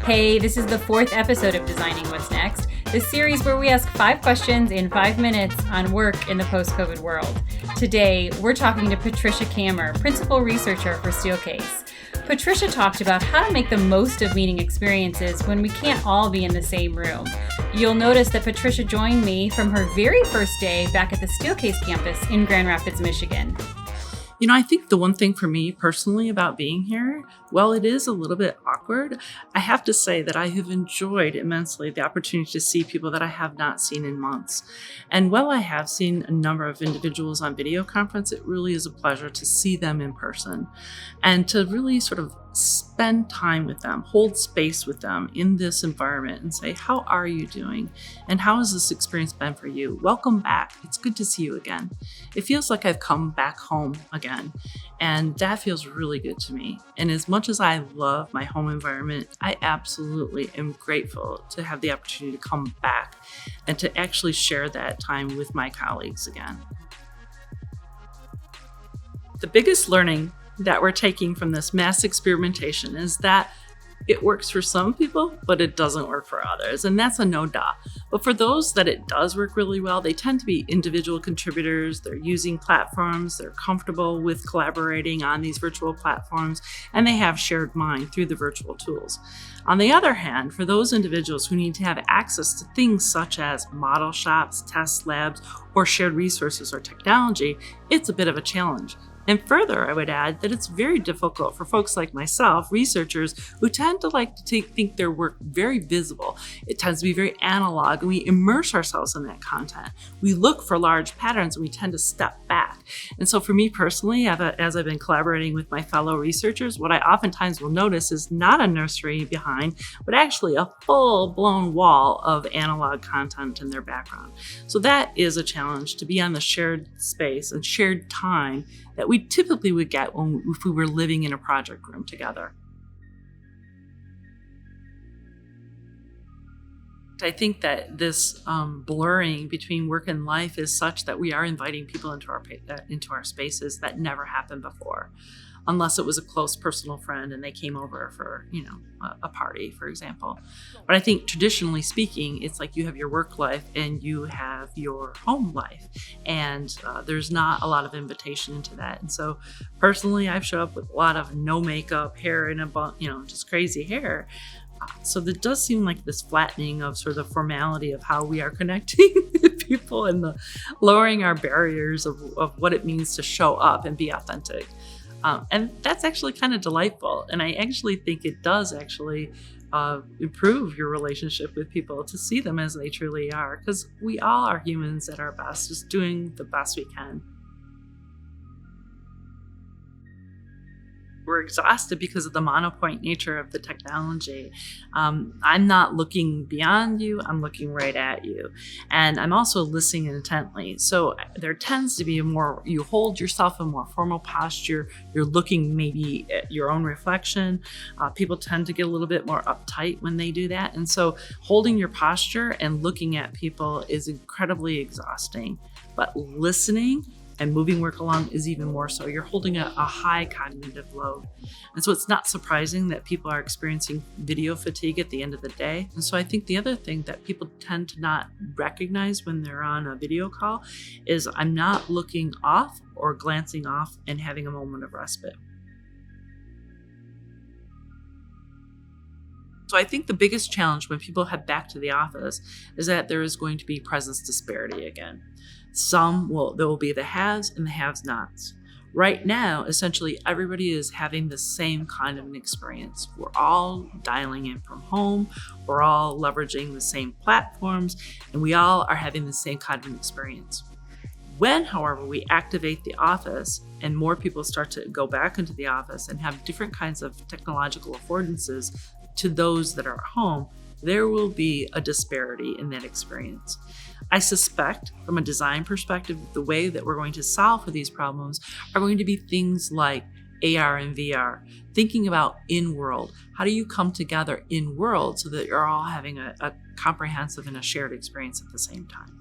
Hey, this is the 4th episode of Designing What's Next, the series where we ask 5 questions in 5 minutes on work in the post-COVID world. Today, we're talking to Patricia Kammer, principal researcher for Steelcase. Patricia talked about how to make the most of meeting experiences when we can't all be in the same room. You'll notice that Patricia joined me from her very first day back at the Steelcase campus in Grand Rapids, Michigan. You know, I think the one thing for me personally about being here, while it is a little bit awkward, I have to say that I have enjoyed immensely the opportunity to see people that I have not seen in months. And while I have seen a number of individuals on video conference, it really is a pleasure to see them in person and to really sort of spend time with them, hold space with them in this environment and say, how are you doing? And how has this experience been for you? Welcome back. It's good to see you again. It feels like I've come back home again. And that feels really good to me. And as much as I love my home environment, I absolutely am grateful to have the opportunity to come back and to actually share that time with my colleagues again. The biggest learning that we're taking from this mass experimentation is that it works for some people, but it doesn't work for others. And that's a no-duh. But for those that it does work really well, they tend to be individual contributors. They're using platforms. They're comfortable with collaborating on these virtual platforms, and they have shared mind through the virtual tools. On the other hand, for those individuals who need to have access to things such as model shops, test labs, or shared resources or technology, it's a bit of a challenge. And further, I would add that it's very difficult for folks like myself, researchers, who tend to like to think their work very visible. It tends to be very analog, and we immerse ourselves in that content. We look for large patterns, and we tend to step back. And so for me personally, as I've been collaborating with my fellow researchers, what I oftentimes will notice is not a nursery behind, but actually a full-blown wall of analog content in their background. So that is a challenge, to be on the shared space and shared time that we typically would get if we were living in a project room together. I think that this blurring between work and life is such that we are inviting people into our spaces that never happened before, unless it was a close personal friend and they came over for, a party, for example. But I think traditionally speaking, it's like you have your work life and you have your home life, and there's not a lot of invitation into that. And so personally, I've showed up with a lot of no makeup, hair in a just crazy hair. So there does seem like this flattening of sort of the formality of how we are connecting with people, and the lowering our barriers of what it means to show up and be authentic. And that's actually kind of delightful. And I actually think it does actually improve your relationship with people to see them as they truly are, because we all are humans at our best, just doing the best we can. We're exhausted because of the monopoint nature of the technology. I'm not looking beyond you, I'm looking right at you. And I'm also listening intently. So there tends to be you hold yourself in a more formal posture. You're looking maybe at your own reflection. People tend to get a little bit more uptight when they do that. And so holding your posture and looking at people is incredibly exhausting. But listening and moving work along is even more so. You're holding a high cognitive load. And so it's not surprising that people are experiencing video fatigue at the end of the day. And so I think the other thing that people tend to not recognize when they're on a video call is I'm not looking off or glancing off and having a moment of respite. So I think the biggest challenge when people head back to the office is that there is going to be presence disparity again. There will be the haves and the have-nots. Right now, essentially everybody is having the same kind of an experience. We're all dialing in from home, we're all leveraging the same platforms, and we all are having the same kind of an experience. When, however, we activate the office and more people start to go back into the office and have different kinds of technological affordances to those that are at home, there will be a disparity in that experience. I suspect, from a design perspective, the way that we're going to solve for these problems are going to be things like AR and VR, thinking about in-world. How do you come together in-world so that you're all having a comprehensive and a shared experience at the same time?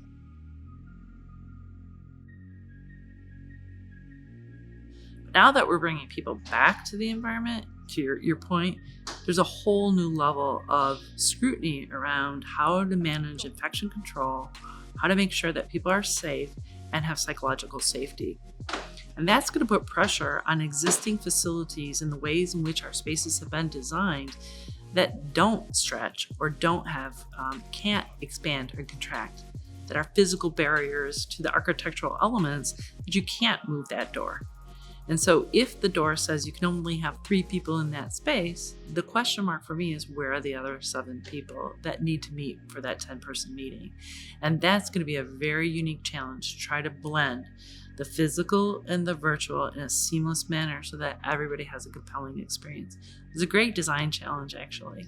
Now that we're bringing people back to the environment, to your point, there's a whole new level of scrutiny around how to manage infection control, how to make sure that people are safe and have psychological safety. And that's going to put pressure on existing facilities and the ways in which our spaces have been designed that don't stretch or don't have, can't expand or contract, that are physical barriers to the architectural elements that you can't move that door. And so if the door says you can only have 3 people in that space, the question mark for me is where are the other 7 people that need to meet for that 10-person meeting? And that's going to be a very unique challenge to try to blend the physical and the virtual in a seamless manner so that everybody has a compelling experience. It's a great design challenge, actually.